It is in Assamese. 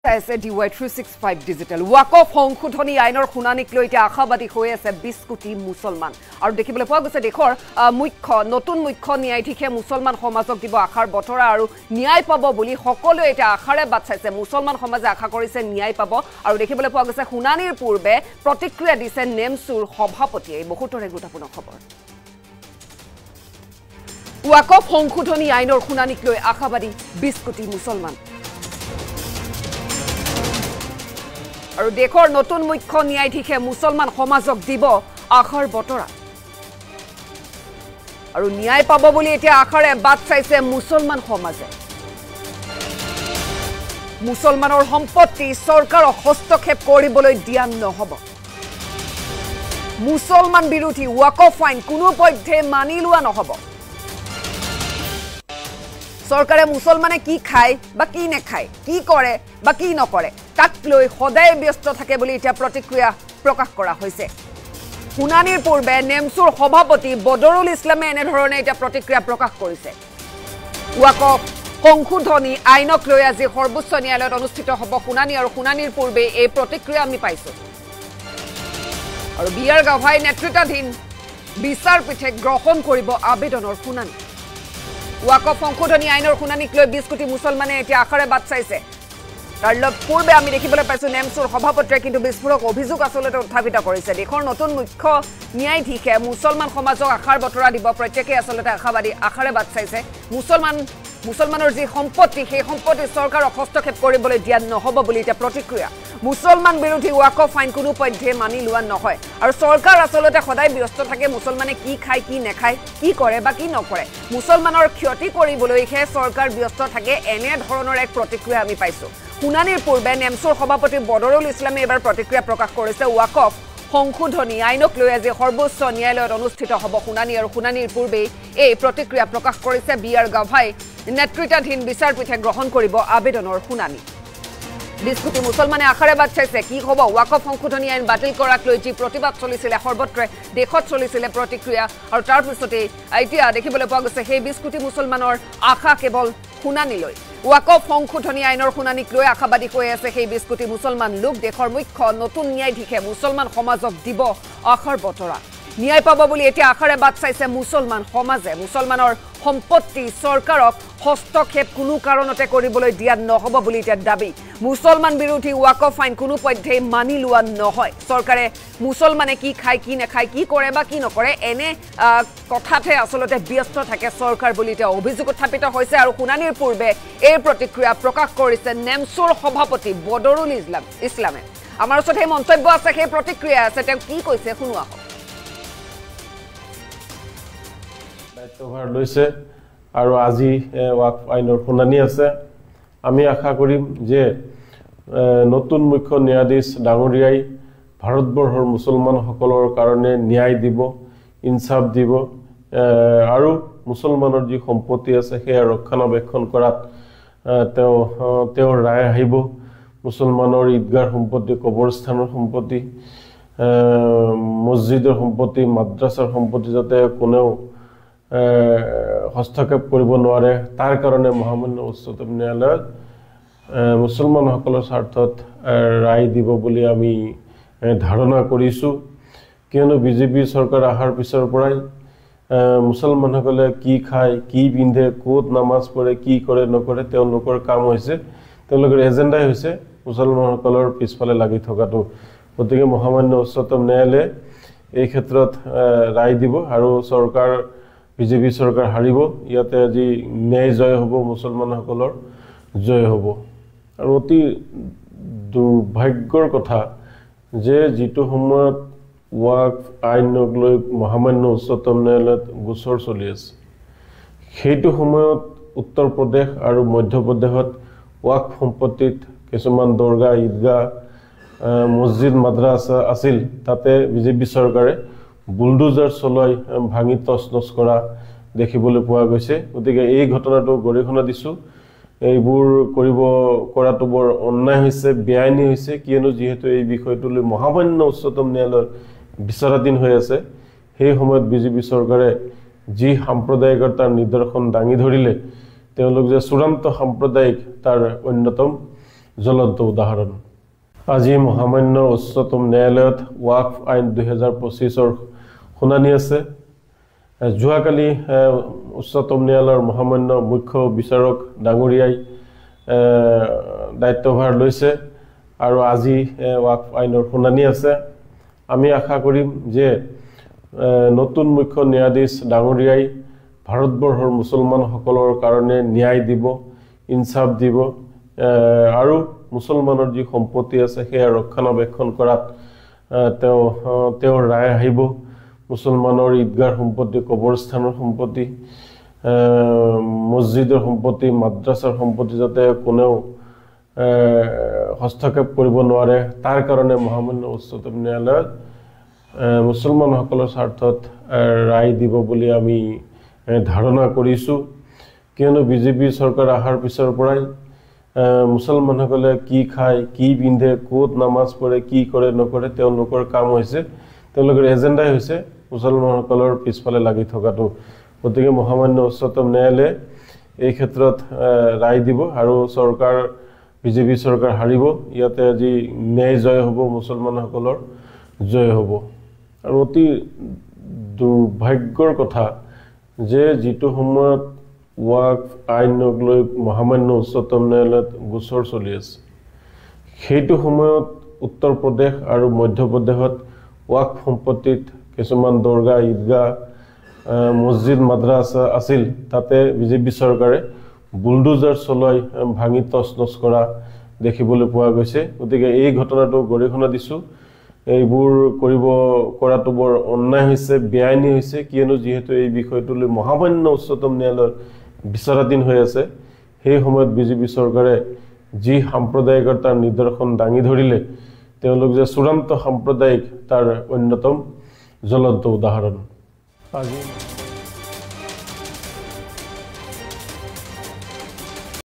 DY365 ডিজিটেল ওয়াকফ সংশোধনী আইনৰ শুনানিক লৈ এতিয়া আশাবাদী হৈ আছে 20 কোটি মুছলমান আৰু দেখিবলৈ পোৱা গৈছে দেশৰ নতুন মুখ্য ন্যায়াধীশে মুছলমান সমাজক দিব আশাৰ বতৰা আৰু ন্যায় পাব বুলি সকলোৱে এতিয়া আশাৰে বাট চাইছে মুছলমান সমাজে আশা কৰিছে ন্যায় পাব আৰু দেখিবলৈ পোৱা গৈছে শুনানিৰ পূৰ্বে প্ৰতিক্ৰিয়া দিছে নেমছুৰ সভাপতিয়ে বহুতৰে গুৰুত্বপূৰ্ণ খবৰ ওয়াকফ সংশোধনী আইনৰ শুনানিক লৈ আশাবাদী 20 কোটি মুছলমান আৰু দেশৰ নতুন মুখ্য ন্যায়াধীশে মুছলমান সমাজক দিব আশাৰ বতৰা আৰু ন্যায় পাব বুলি এতিয়া আশাৰে বাট চাইছে মুছলমান সমাজে মুছলমানৰ সম্পত্তি চৰকাৰক হস্তক্ষেপ কৰিবলৈ দিয়া নহব মুছলমান বিৰোধী ওয়াকফ আইন কোনো পধ্যে মানি লোৱা নহব সরকারে মুসলমানে কি খায় বা কি নেখায় কি করে বা কি নকরে তাক লৈ সদায় ব্যস্ত থাকে বলি এটা প্ৰতিক্ৰিয়া প্ৰকাশ কৰা হৈছে শুনানিৰ পূৰ্বে নেমছুৰ সভাপতি বদৰুল ইছলামে এনে ধৰণে এটা প্ৰতিক্ৰিয়া প্ৰকাশ কৰিছে ওয়াকফ সংশোধনী আইনক লৈ আজি সৰ্বোচ্চ ন্যায়ালয়ত অনুষ্ঠিত হ'ব শুনানি আৰু শুনানিৰ পূৰ্বে এই প্ৰতিক্ৰিয়া আমি পাইছো আৰু বিআৰ গাভাই নেতৃত্বাধীন বিচাৰপীঠে গ্ৰহণ কৰিব আবেদনৰ শুনানি ওয়াকফ সংশোধনী আইনৰ শুনানিক লৈ 20 কোটি মুছলমানে এতিয়া আশাৰে বাট চাইছে তাৰ পূৰ্বে আমি দেখিবলৈ পাইছো নেমছুৰ সভাপতিয়ে কিন্তু বিস্ফোৰক অভিযোগ আসলতে উত্থাপিত কৰিছে দেশৰ নতুন মুখ্য ন্যায়াধীশে মুছলমান সমাজক আশাৰ বতৰা দিব প্ৰত্যেককে আসলতে আশাবাদী আশাৰে বাট চাইছে মুছলমানৰ যি সম্পত্তি সেই সম্পত্তি চৰকাৰক হস্তক্ষেপ কৰিবলৈ দিয়া নহব বুলি এটা প্ৰতিক্ৰিয়া মুছলমান বিৰোধী ওয়াকফ আইন কোনো পধ্যে মানি লোৱা নহয় আৰু চৰকাৰ আসলতে সদায় ব্যস্ত থাকে মুছলমানে কি খায় কি নেখায় কি কৰে বা কি নকৰে মুছলমানৰ ক্ষতি কৰিবলৈহে চৰকাৰ ব্যস্ত থাকে এনে ধৰণৰ এক প্ৰতিক্ৰিয়া আমি পাইছো শুনানিৰ পূৰ্বে নেমছুৰ সভাপতি বদৰুল ইছলামে এবাৰ প্ৰতিক্ৰিয়া প্ৰকাশ কৰিছে ওয়াকফ সংশোধনী আইনক লৈ আজি সৰ্বোচ্চ ন্যায়ালয়ত অনুষ্ঠিত হ'ব শুনানি আৰু শুনানিৰ পূৰ্বে এই প্ৰতিক্ৰিয়া প্ৰকাশ কৰিছে বিআৰ গাভাই নেতৃত্বাধীন বিচাৰপীঠে গ্ৰহণ কৰিব আবেদনৰ শুনানি 20 কোটি মুছলমানে আশাৰে বাট চাইছে কি হ'ব ওয়াকফ সংশোধনী আইন বাতিল কৰাক লৈ যি প্ৰতিবাদ চলিছিল সৰ্বত্ৰে দেশত চলিছিল প্ৰতিক্ৰিয়া আৰু তাৰ পিছতে এতিয়া দেখিবলৈ পোৱা গৈছে সেই 20 কোটি মুছলমানৰ আশা কেৱল শুনানিলৈ ওয়াকফ সংশোধনী আইনৰ শুনানিক লৈ আশাবাদী হৈ আছে সেই 20 কোটি মুছলমান লোক দেশৰ মুখ্য নতুন ন্যায়াধীশে মুছলমান সমাজক দিব আশাৰ বতৰা ন্যায় পাব বুলি এতিয়া আশাৰে বাট চাইছে মুছলমান সমাজে মুছলমানৰ সম্পত্তি চৰকাৰক হস্তক্ষেপ কোনো কাৰণতে কৰিবলৈ দিয়া নহব বুলি এটা দাবী মুছলমান বিৰোধী ওয়াকফ আইন কোনো পধ্যে মানি লোৱা নহয় চৰকাৰে মুছলমানে কি খায় কি নেখায় কি কৰে বা কি নকৰে এনে কথাতে আসলতে ব্যস্ত থাকে চৰকাৰ বুলি এটা অভিযোগ উত্থাপিত হৈছে আৰু শুনানিৰ পূৰ্বে এই প্ৰতিক্ৰিয়া প্ৰকাশ কৰিছে নেমছুৰ সভাপতি বদৰুল ইছলামে আমাৰ ওচৰত এই মন্তব্য আছে সেই প্ৰতিক্ৰিয়া আছে তেওঁ কি কৈছে শুনোৱা দায়িত্বভাৰ লৈছে আৰু আজি ওয়াকফ আইনৰ শুনানি আছে আমি আশা কৰিম যে নতুন মুখ্য ন্যায়াধীশ ডাঙৰীয়াই ভাৰতবৰ্ষৰ মুছলমানসকলৰ কাৰণে ন্যায় দিব ইনসাফ দিব আৰু মুছলমানৰ যি সম্পত্তি আছে সেয়া ৰক্ষণাবেক্ষণ কৰাত তেওঁ ৰায় আহিব মুছলমানৰ ঈদগাহ সম্পত্তি কবৰস্থানৰ সম্পত্তি মছজিদৰ সম্পত্তি মাদ্ৰাছাৰ সম্পত্তি যাতে কোনেও হস্তক্ষেপ কৰিব নোৱাৰে তাৰ কাৰণে মহামান্য উচ্চতম ন্যায়ালয়ত মুছলমানসকলৰ স্বাৰ্থত ৰায় দিব বুলি আমি ধাৰণা কৰিছো কিয়নো বিজেপি চৰকাৰ অহাৰ পিছৰ পৰাই মুছলমানসকলে কি খায় কি পিন্ধে ক'ত নামাজ পঢ়ে কি কৰে নকৰে তেওঁলোকৰ কাম হৈছে তেওঁলোকৰ এজেণ্ডাই হৈছে মুছলমানসকলৰ পিছফালে লাগি থকাটো গতিকে মহামান্য উচ্চতম ন্যায়ালয়ে এই ক্ষেত্ৰত ৰায় দিব আৰু চৰকাৰ বিজেপি চৰকাৰ হাৰিব ইয়াতে আজি ন্যায় জয় হ'ব মুছলমানসকলৰ জয় হ'ব আৰু অতি দুৰ্ভাগ্যৰ কথা যে যিটো সময়ত ওয়াকফ আইনক লৈ মহামান্য উচ্চতম ন্যায়ালয়ত গোচৰ চলি আছে সেইটো সময়ত উত্তৰ প্ৰদেশ আৰু মধ্য প্ৰদেশত ওয়াকফ সম্পত্তিত কিছুমান দৰগাহ ঈদগাহ মছজিদ মাদ্ৰাছা আছিল তাতে বিজেপি চৰকাৰে বুলডোজাৰ চলাই ভাঙি তছনছ কৰা দেখিবলৈ পোৱা গৈছে গতিকে এই ঘটনাটো গৰিহণা দিছো এইবোৰ কৰাটো বৰ অন্যায় হৈছে বেআইনী হৈছে কিয়নো যিহেতু এই বিষয়টো লৈ মহামান্য উচ্চতম ন্যায়ালয়ৰ বিচাৰাধীন হৈ আছে সেই সময়ত বিজেপি চৰকাৰে যি সাম্প্ৰদায়িকতাৰ নিদৰ্শন দাঙি ধৰিলে তেওঁলোক যে চূড়ান্ত সাম্প্ৰদায়িক তাৰ অন্যতম জ্বলন্ত উদাহৰণ। আজি মহামান্য উচ্চতম ন্যায়ালয়ত ৱাকফ আইন 2025-ৰ শুনানি আছে। যোৱাকালি উচ্চতম ন্যায়ালয়ৰ মহামান্য মুখ্য বিচাৰক ডাঙৰীয়াই দায়িত্বভাৰ লৈছে আৰু আজি ৱাকফ আইনৰ শুনানি আছে। আমি আশা কৰিম যে নতুন মুখ্য ন্যায়াধীশ ডাঙৰীয়াই ভাৰতবৰ্ষৰ মুছলমানসকলৰ কাৰণে ন্যায় দিব, ইনচাফ দিব আৰু মুছলমানৰ যি সম্পত্তি আছে সেয়া ৰক্ষণাবেক্ষণ কৰাত তেওঁৰ ৰায় আহিব। মুছলমানৰ ঈদগাহ সম্পত্তি, কবৰস্থানৰ সম্পত্তি, মছজিদৰ সম্পত্তি, মাদ্ৰাছাৰ সম্পত্তি যাতে কোনেও হস্তক্ষেপ কৰিব নোৱাৰে, তাৰ কাৰণে মহামান্য উচ্চতম ন্যায়ালয়ত মুছলমানসকলৰ স্বাৰ্থত ৰায় দিব বুলি আমি ধাৰণা কৰিছোঁ। কিয়নো বিজেপি চৰকাৰ অহাৰ পিছৰ পৰাই মুছলমানসকলে কি খায়, কি পিন্ধে, ক'ত নামাজ পঢ়ে, কি কৰে নকৰে, তেওঁলোকৰ কাম হৈছে, তেওঁলোকৰ এজেণ্ডাই হৈছে মুছলমানসকলৰ পিছফালে লাগি থকাটো। গতিকে মহামান্য উচ্চতম ন্যায়ালয়ে এই ক্ষেত্ৰত ৰায় দিব আৰু চৰকাৰ, বিজেপি চৰকাৰ হাৰিব। ইয়াতে আজি ন্যায় জয় হ'ব, মুছলমানসকলৰ জয় হ'ব। আৰু অতি দুৰ্ভাগ্যৰ কথা যে যিটো সময়ত ৱাকফ আইনক লৈ মহামান্য উচ্চতম ন্যায়ালয়ত গোচৰ চলি আছে, সেইটো সময়ত উত্তৰ প্ৰদেশ আৰু মধ্যপ্ৰদেশত ৱাকফ সম্পত্তিত কিছুমান দৰগাহ, ঈদগাহ, মছজিদ, মাদ্ৰাছা আছিল। তাতে বিজেপি চৰকাৰে বুলডোজাৰ চলাই ভাঙি তছনছ কৰা দেখিবলৈ পোৱা গৈছে। গতিকে এই ঘটনাটো গৰিহণা দিছোঁ। এইবোৰ কৰাটো বৰ অন্যায় হৈছে, বেআইনী হৈছে। কিয়নো যিহেতু এই বিষয়টোলৈ মহামান্য উচ্চতম ন্যায়ালয়ৰ বিচাৰাধীন হৈ আছে, সেই সময়ত বিজেপি চৰকাৰে যি সাম্প্ৰদায়িকতাৰ নিদৰ্শন দাঙি ধৰিলে, তেওঁলোক যে চূড়ান্ত সাম্প্ৰদায়িক তাৰ অন্যতম জ্বলন্ত উদাহৰণ। আজি